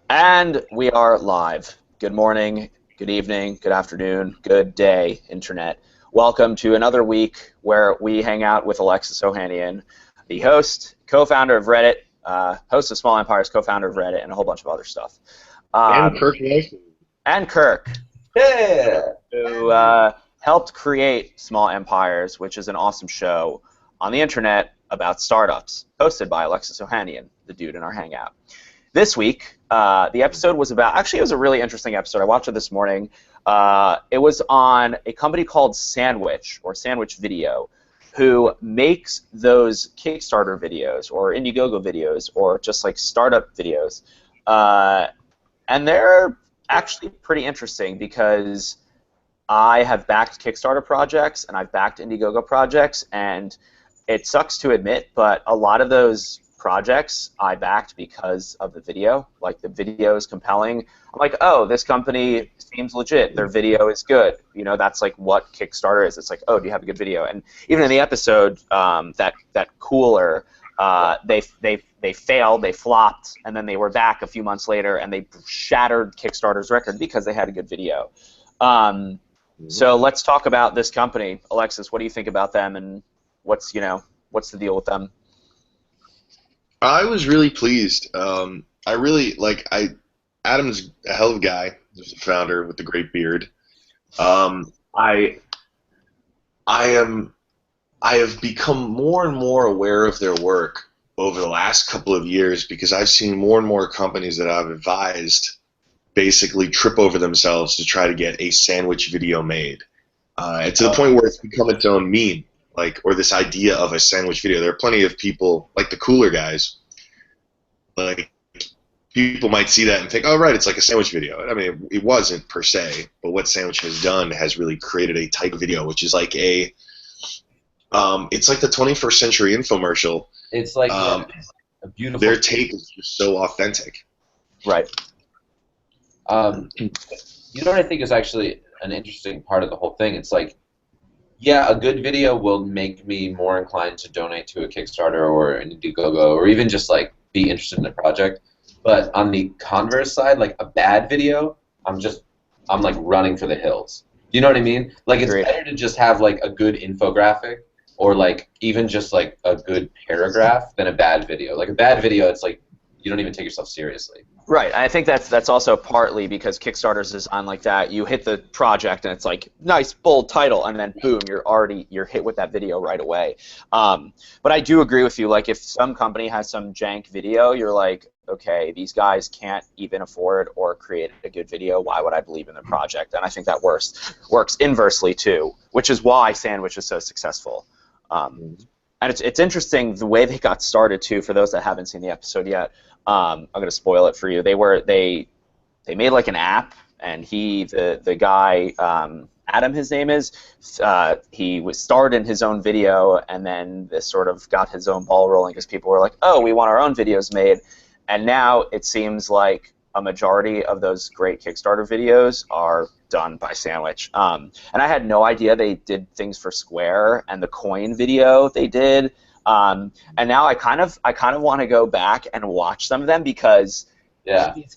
And we are live. Good morning, good evening, good afternoon, good day, Internet. Welcome to another week where we hang out with Alexis Ohanian, the host, co-founder of Reddit, host of Small Empires, co-founder of Reddit, and a whole bunch of other stuff. And Kirk Nelson. And Kirk, Yeah. who helped create Small Empires, which is an awesome show on the Internet about startups, hosted by Alexis Ohanian, the dude in our hangout. This week, the episode was about, actually it was a really interesting episode. I watched it this morning. It was on a company called Sandwich, or Sandwich Video, who makes those Kickstarter videos, or Indiegogo videos, or just like startup videos. And they're actually pretty interesting because I have backed Kickstarter projects and I've backed Indiegogo projects, and it sucks to admit, but a lot of those projects I backed because of the video. Like, the video is compelling. I'm like, oh, this company seems legit. Their video is good. You know, that's like what Kickstarter is. It's like, oh, do you have a good video? And even in the episode, that cooler, they failed, they flopped, and then they were back a few months later, and they shattered Kickstarter's record because they had a good video. So let's talk about this company. Alexis, what do you think about them, and what's the deal with them? I was really pleased. Adam's a hell of a guy. He's the founder with the great beard. I have become more and more aware of their work over the last couple of years because I've seen more and more companies that I've advised basically trip over themselves to try to get a sandwich video made. And to the point where it's become its own meme. Or this idea of a sandwich video. There are plenty of people, like the cooler guys, like, people might see that and think, oh, right, it's like a sandwich video. I mean, it wasn't per se, but what Sandwich has done has really created a type of video, which is like it's like the 21st century infomercial. It's like a beautiful. Their take is just so authentic. Right. You know what I think is actually an interesting part of the whole thing? It's like, yeah, a good video will make me more inclined to donate to a Kickstarter or an Indiegogo, or even just like be interested in a project. But on the converse side, like a bad video, I'm like running for the hills. You know what I mean? Like, it's better to just have like a good infographic, or like even just like a good paragraph, than a bad video. Like a bad video, it's like you don't even take yourself seriously. Right. I think that's also partly because Kickstarter's designed like that. You hit the project and it's like, nice, bold title, and then boom, you're hit with that video right away. But I do agree with you. Like, if some company has some jank video, you're like, okay, these guys can't even afford or create a good video. Why would I believe in the project? And I think that works inversely too, which is why Sandwich is so successful. And it's interesting the way they got started too. For those that haven't seen the episode yet, I'm going to spoil it for you. They made like an app, and the guy, Adam, his name is, he was starred in his own video, and then this sort of got his own ball rolling because people were like, oh, we want our own videos made. And now it seems like a majority of those great Kickstarter videos are done by Sandwich. And I had no idea they did things for Square, and the coin video they did. And now I kind of want to go back and watch some of them because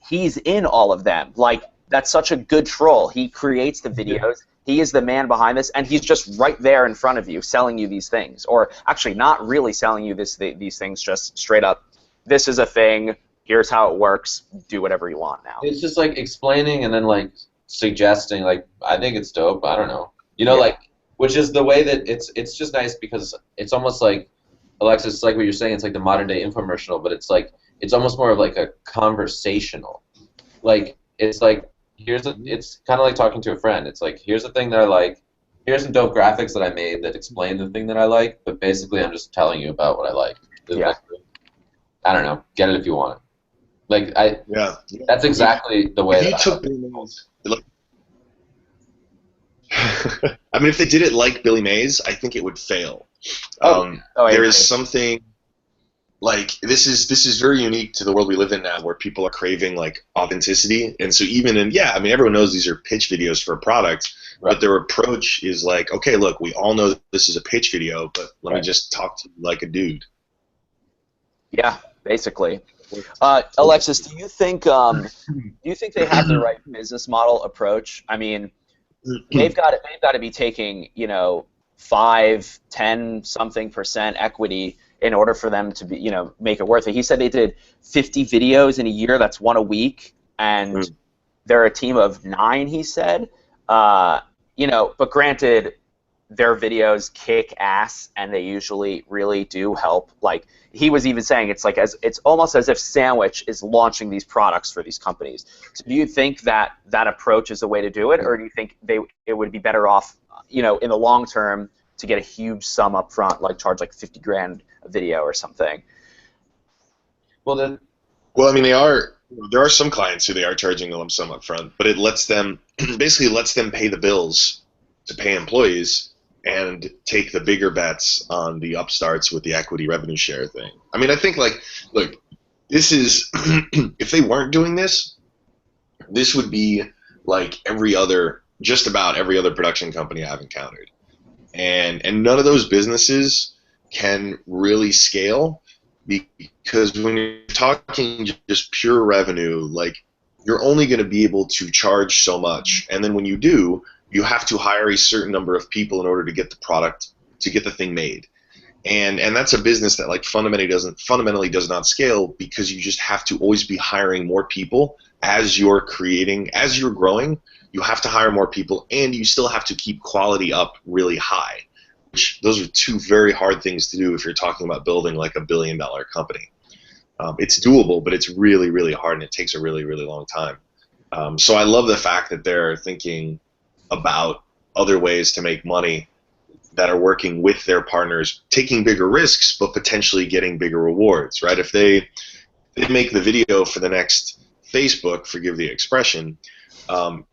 he's in all of them. Like, that's such a good troll. He creates the videos. He is the man behind this, and he's just right there in front of you selling you these things. Or actually not really selling you these things, just straight up, this is a thing, here's how it works, do whatever you want now. It's just like explaining and then like suggesting, like, I think it's dope, I don't know. You know, like, which is the way that it's just nice because it's almost like, Alexis, it's like what you're saying, it's like the modern day infomercial, but it's like, it's almost more of like a conversational. Like, it's like, it's kind of like talking to a friend. It's like, here's the thing that I like, here's some dope graphics that I made that explain the thing that I like, but basically I'm just telling you about what I like. Yeah. I don't know, get it if you want it. Like, that's exactly the way If you took Billy Mays, I mean, if they did it like Billy Mays, I think it would fail. There is something like this is very unique to the world we live in now, where people are craving like authenticity, and so even in I mean, everyone knows these are pitch videos for a product, but their approach is like, okay, look, we all know that this is a pitch video, but let me just talk to you like a dude. Yeah, basically. Alexis, do you think they have the right business model approach? I mean, they've got to be taking 5, 10 something percent equity in order for them to be make it worth it. He said they did 50 videos in a year. That's one a week, and they're a team of 9. He said, but granted, their videos kick ass, and they usually really do help. Like he was even saying, it's almost as if Sandwich is launching these products for these companies. So do you think that approach is the way to do it, or do you think it would be better off, in the long term, to get a huge sum up front, like charge like 50 grand a video or something? Well, I mean, there are some clients who they are charging a lump sum up front, but it lets them basically lets them pay the bills to pay employees and take the bigger bets on the upstarts with the equity revenue share thing. I mean, I think look, this is if they weren't doing this, this would be like just about every other production company I've encountered. And none of those businesses can really scale because when you're talking just pure revenue, like you're only going to be able to charge so much, and then when you do, you have to hire a certain number of people in order to get the product, to get the thing made, and that's a business that like fundamentally does not scale because you just have to always be hiring more people as you're growing. You have to hire more people, and you still have to keep quality up really high. Those are two very hard things to do if you're talking about building like $1 billion company. It's doable, but it's really, really hard, and it takes a really, really long time. So I love the fact that they're thinking about other ways to make money that are working with their partners, taking bigger risks, but potentially getting bigger rewards, right? If they make the video for the next Facebook, forgive the expression,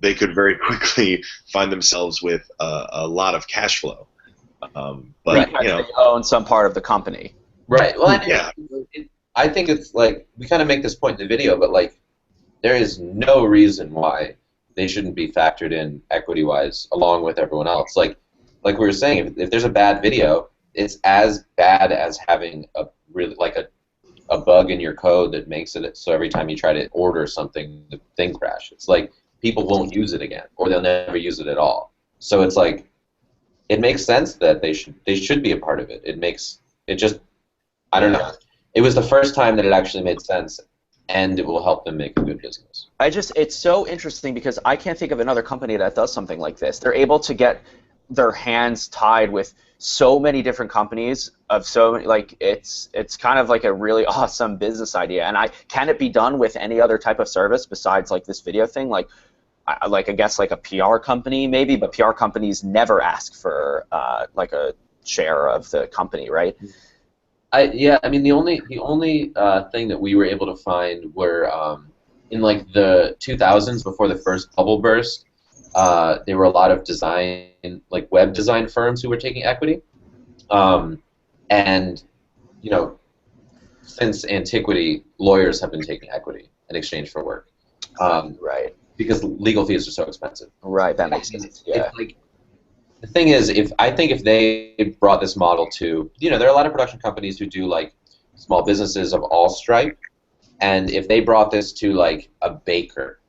they could very quickly find themselves with a lot of cash flow. But they own some part of the company. Right. Well, yeah. I think it's like we kind of make this point in the video, but like there is no reason why they shouldn't be factored in equity-wise along with everyone else. Like we were saying, if there's a bad video, it's as bad as having a really a bug in your code that makes it so every time you try to order something, the thing crashes. Like people won't use it again, or they'll never use it at all. So it's like it makes sense that they should be a part of it. I don't know. It was the first time that it actually made sense, and it will help them make a good business. It's so interesting because I can't think of another company that does something like this. They're able to get their hands tied with so many different companies of so many, like it's kind of like a really awesome business idea. And can it be done with any other type of service besides like this video thing? I guess like a PR company maybe, but PR companies never ask for like a share of the company, right? Yeah, I mean the only thing that we were able to find were in like the 2000s before the first bubble burst. There were a lot of like web design firms who were taking equity, and since antiquity, lawyers have been taking equity in exchange for work. Right. Because legal fees are so expensive. Right, that makes sense. Yeah. The thing is, I think if they brought this model to, there are a lot of production companies who do like small businesses of all stripe, and if they brought this to like a baker,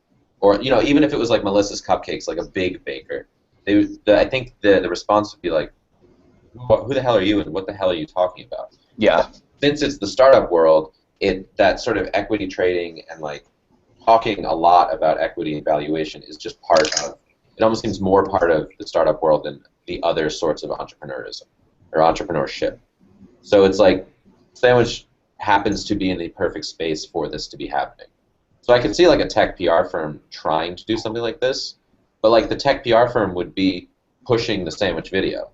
or even if it was like Melissa's Cupcakes, like a big baker, I think the response would be like, who the hell are you, and what the hell are you talking about? Yeah. Since it's the startup world, that sort of equity trading and like talking a lot about equity and valuation is just part of. It almost seems more part of the startup world than the other sorts of entrepreneurism or entrepreneurship. So it's like Sandwich happens to be in the perfect space for this to be happening. So I could see like a tech PR firm trying to do something like this, but like the tech PR firm would be pushing the Sandwich video.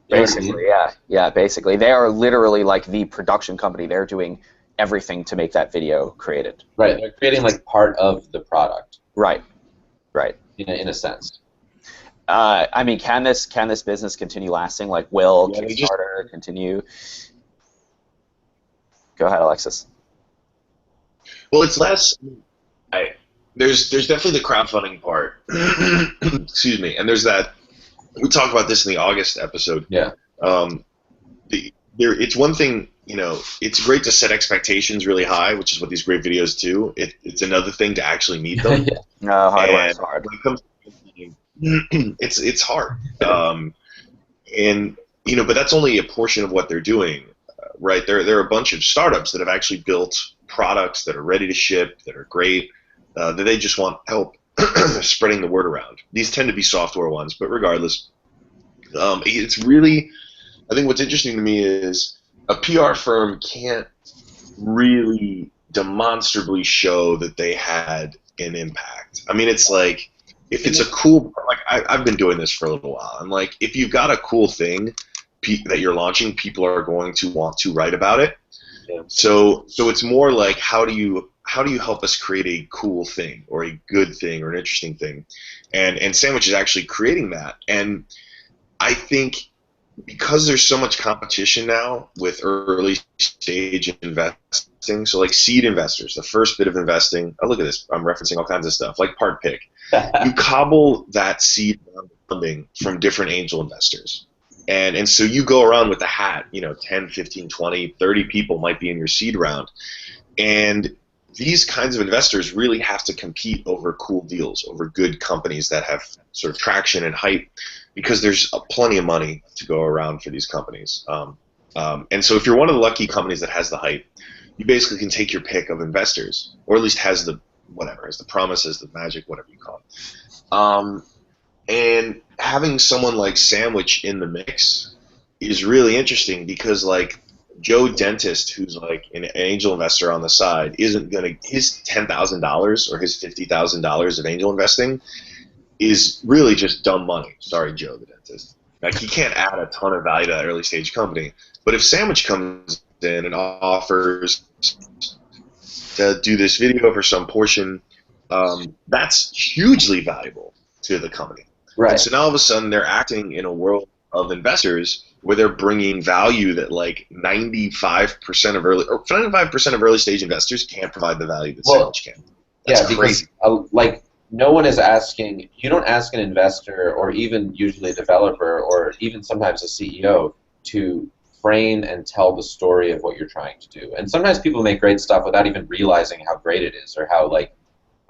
Basically, yeah. Basically, they are literally like the production company. They're doing everything to make that video created. Right. They're creating like part of the product. Right. In a sense. I mean, can this business continue lasting? Like, will Kickstarter continue? Go ahead, Alexis. Well, it's less. There's definitely the crowdfunding part. Excuse me, and there's that. We talked about this in the August episode. Yeah. It's one thing. it's great to set expectations really high, which is what these great videos do. It's another thing to actually meet them. No, hardware is hard. When it comes to it's hard. And but that's only a portion of what they're doing, right? There are a bunch of startups that have actually built products that are ready to ship, that are great, that they just want help spreading the word around. These tend to be software ones, but regardless, it's really, I think what's interesting to me is a PR firm can't really demonstrably show that they had an impact. I mean, it's like, if it's a cool, like I've been doing this for a little while, and like if you've got a cool thing that you're launching, people are going to want to write about it. Yeah. So it's more like how do you help us create a cool thing or a good thing or an interesting thing, and Sandwich is actually creating that. And I think because there's so much competition now with early stage investing, so like seed investors, the first bit of investing, oh look at this, I'm referencing all kinds of stuff, like Part Pick. You cobble that seed round of funding from different angel investors. And so you go around with a hat, 10, 15, 20, 30 people might be in your seed round. And these kinds of investors really have to compete over cool deals, over good companies that have sort of traction and hype, because there's plenty of money to go around for these companies. And so if you're one of the lucky companies that has the hype, you basically can take your pick of investors, or at least has the promise, has the magic, whatever you call it. And having someone like Sandwich in the mix is really interesting, because like Joe Dentist, who's like an angel investor on the side, isn't gonna, his $10,000 or his $50,000 of angel investing is really just dumb money. Sorry, Joe the Dentist. Like, he can't add a ton of value to that early stage company. But if Sandwich comes in and offers to do this video for some portion, that's hugely valuable to the company. Right. And so now all of a sudden they're acting in a world of investors where they're bringing value that like 95% of early stage investors can't provide the value that Sandwich can. That's crazy. Like, no one is asking, you don't ask an investor or even usually a developer or even sometimes a CEO to frame and tell the story of what you're trying to do. And sometimes people make great stuff without even realizing how great it is, or how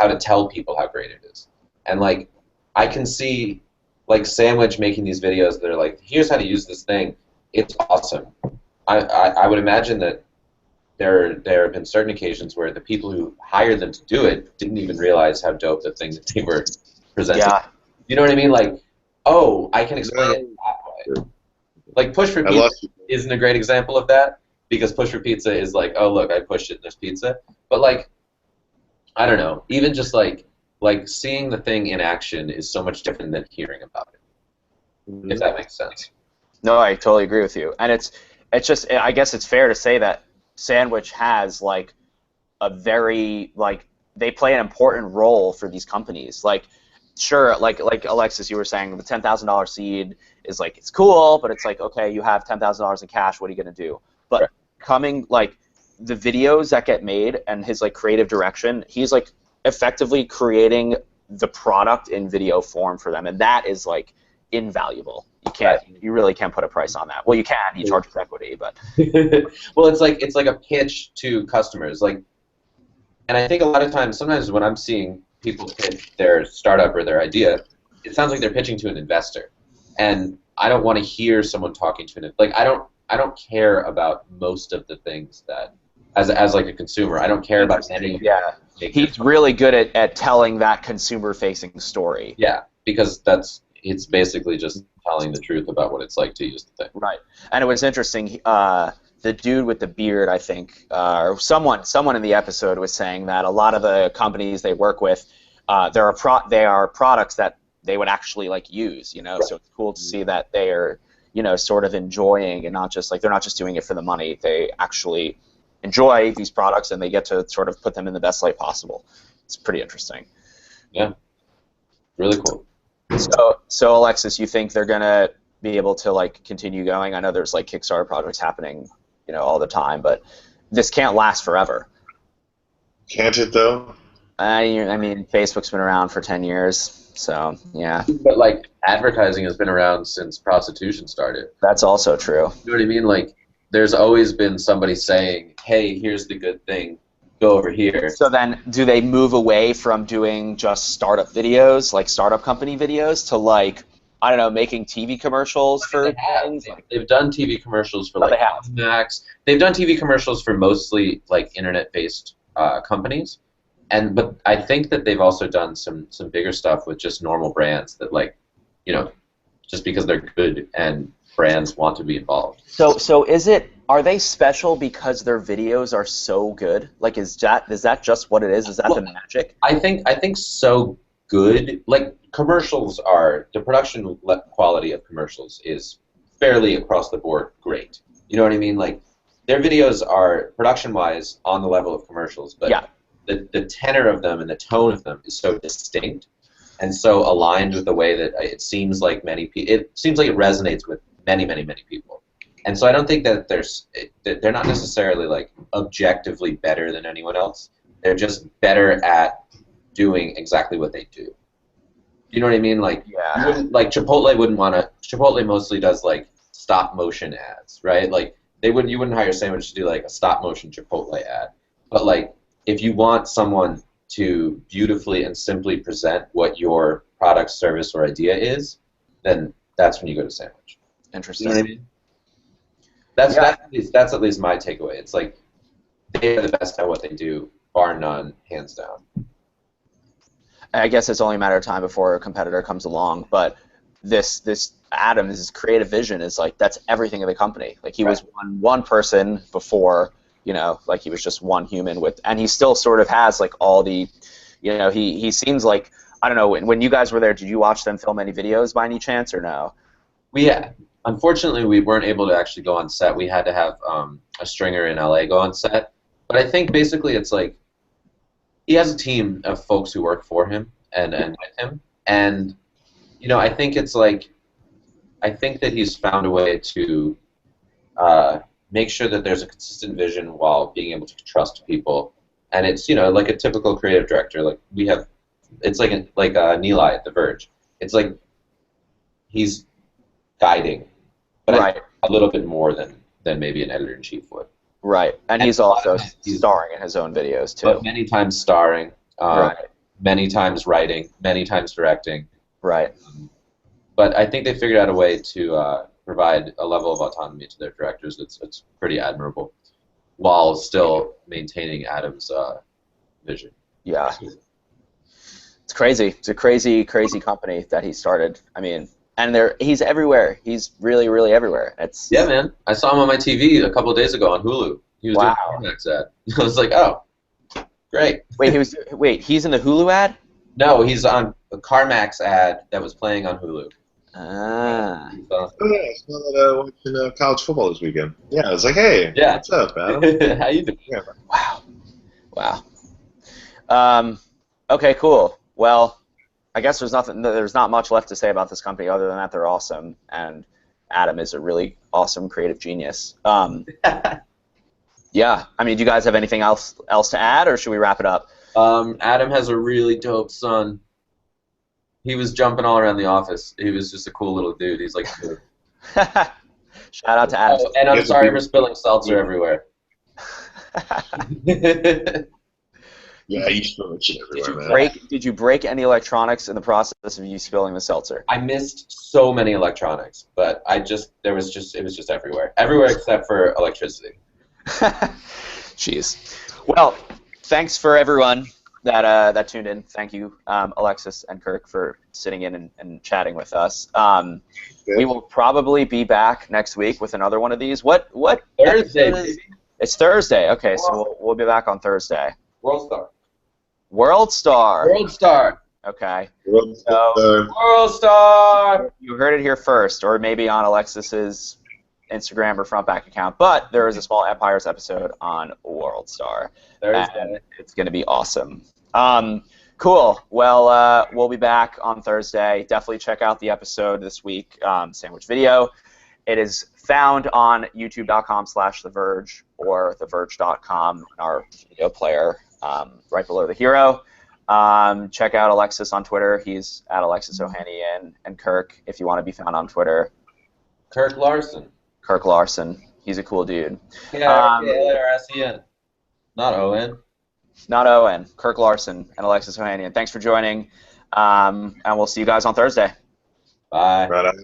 to tell people how great it is. And like, I can see like Sandwich making these videos that are like, here's how to use this thing. It's awesome. I would imagine that there have been certain occasions where the people who hired them to do it didn't even realize how dope the thing that they were presenting. Yeah. You know what I mean? Like, oh, I can explain it that way. Like, Push for Pizza isn't a great example of that, because Push for Pizza is like, oh, look, I pushed it and there's pizza. But like, I don't know, even just like seeing the thing in action is so much different than hearing about it, if that makes sense. No, I totally agree with you. And it's just, I guess it's fair to say that Sandwich has like a very, like, they play an important role for these companies. Like, sure, like Alexis, you were saying, the $10,000 seed is like, it's cool, but it's like, okay, you have $10,000 in cash, what are you gonna do? But right. Coming, like, the videos that get made and his like creative direction, he's like effectively creating the product in video form for them, and that is like invaluable. You can't, you really can't put a price on that. Well, you can. He charges equity, but well, it's like a pitch to customers. Like, and I think a lot of times, sometimes when I'm seeing people pitch their startup or their idea, it sounds like they're pitching to an investor, and I don't want to hear someone talking to an, like, I don't care about most of the things that, as like a consumer, I don't care about any. Yeah, he's really good at telling that consumer-facing story. Yeah, because it's basically just telling the truth about what it's like to use the thing. Right. And it was interesting, the dude with the beard, I think, or someone in the episode was saying that a lot of the companies they work with, they are products that they would actually like use, you know. Right. So it's cool to see that they are, you know, sort of enjoying, and not just like, they're not just doing it for the money. They actually enjoy these products and they get to sort of put them in the best light possible. It's pretty interesting. Yeah. Really cool. So Alexis, you think they're gonna be able to like continue going? I know there's like Kickstarter projects happening, you know, all the time, but this can't last forever. Can't it though? I mean, Facebook's been around for 10 years, so yeah. But like, advertising has been around since prostitution started. That's also true. You know what I mean? Like, there's always been somebody saying, hey, here's the good thing, go over here. So then, do they move away from doing just startup videos, like startup company videos, to like, I don't know, making TV commercials for things? They've done TV commercials for Oh, like they have. Max. They've done TV commercials for mostly like internet-based companies, but I think that they've also done some bigger stuff with just normal brands that like, you know, just because they're good and brands want to be involved. So are they special because their videos are so good? Like, is that just what it is? Is that the magic? I think so good. Like commercials the production quality of commercials is fairly across the board great. You know what I mean? Like their videos are production-wise on the level of commercials, but yeah. the tenor of them and the tone of them is so distinct and so aligned with the way that it seems like it resonates with many people. And so I don't think that they're not necessarily like objectively better than anyone else. They're just better at doing exactly what they do. You know what I mean? Like, yeah. Chipotle mostly does like stop motion ads, right? Like you wouldn't hire Sandwich to do like a stop motion Chipotle ad. But like if you want someone to beautifully and simply present what your product, service, or idea is, then that's when you go to Sandwich. Interesting. You know what I mean? That's at least my takeaway. It's like they are the best at what they do, bar none, hands down. I guess it's only a matter of time before a competitor comes along, but this Adam, his creative vision is like that's everything of the company. Like he was one person before, you know, like he was just one human and he still sort of has like all the, you know, he seems like, I don't know, when you guys were there, did you watch them film any videos by any chance or no? Unfortunately, we weren't able to actually go on set. We had to have a stringer in LA go on set. But I think basically it's like he has a team of folks who work for him and with him. And, you know, I think that he's found a way to make sure that there's a consistent vision while being able to trust people. And it's, you know, like a typical creative director. Like it's like Neeli at The Verge. It's like he's guiding, but a little bit more than maybe an editor-in-chief would. Right, and he's also starring in his own videos too. But many times starring, many times writing, many times directing. Right. But I think they figured out a way to provide a level of autonomy to their directors that's pretty admirable, while still maintaining Adam's vision. Yeah. It's crazy. It's a crazy company that he started. I mean, and he's everywhere. He's really, really everywhere. Yeah, man. I saw him on my TV a couple of days ago on Hulu. He was doing a CarMax ad. I was like, oh, great. He's in the Hulu ad? No, he's on a CarMax ad that was playing on Hulu. Ah. Oh yeah, I saw that watching college football this weekend. Yeah, I was like, hey, what's up, Adam? How you doing? Yeah. Wow. Okay, cool. Well, I guess there's not much left to say about this company other than that they're awesome, and Adam is a really awesome creative genius. Yeah, I mean, do you guys have anything else to add, or should we wrap it up? Adam has a really dope son. He was jumping all around the office. He was just a cool little dude. He's like, shout out to Adam. Oh, and I'm sorry for spilling seltzer everywhere. Yeah, you spill that shit everywhere, man. Did you break any electronics in the process of you spilling the seltzer? I missed so many electronics, but it was just everywhere. Everywhere except for electricity. Jeez. Well, thanks for everyone that tuned in. Thank you, Alexis and Kirk, for sitting in and chatting with us. We will probably be back next week with another one of these. What Thursday, baby. It's Thursday. Okay, so we'll be back on Thursday. World Star. Okay. World Star. You heard it here first, or maybe on Alexis's Instagram or front back account. But there is a small Empires episode on World Star. Thursday. It's going to be awesome. Cool. Well, we'll be back on Thursday. Definitely check out the episode this week, Sandwich Video. It is found on youtube.com/TheVerge or TheVerge.com, our video player right below the hero. Check out Alexis on Twitter. He's at Alexis Ohanian, and Kirk, if you want to be found on Twitter. Kirk Larson. He's a cool dude. K-I-R-K-L-A-R-S-E-N. Not O-N. Not Owen, Kirk Larson, and Alexis Ohanian. Thanks for joining, and we'll see you guys on Thursday. Bye. Right on.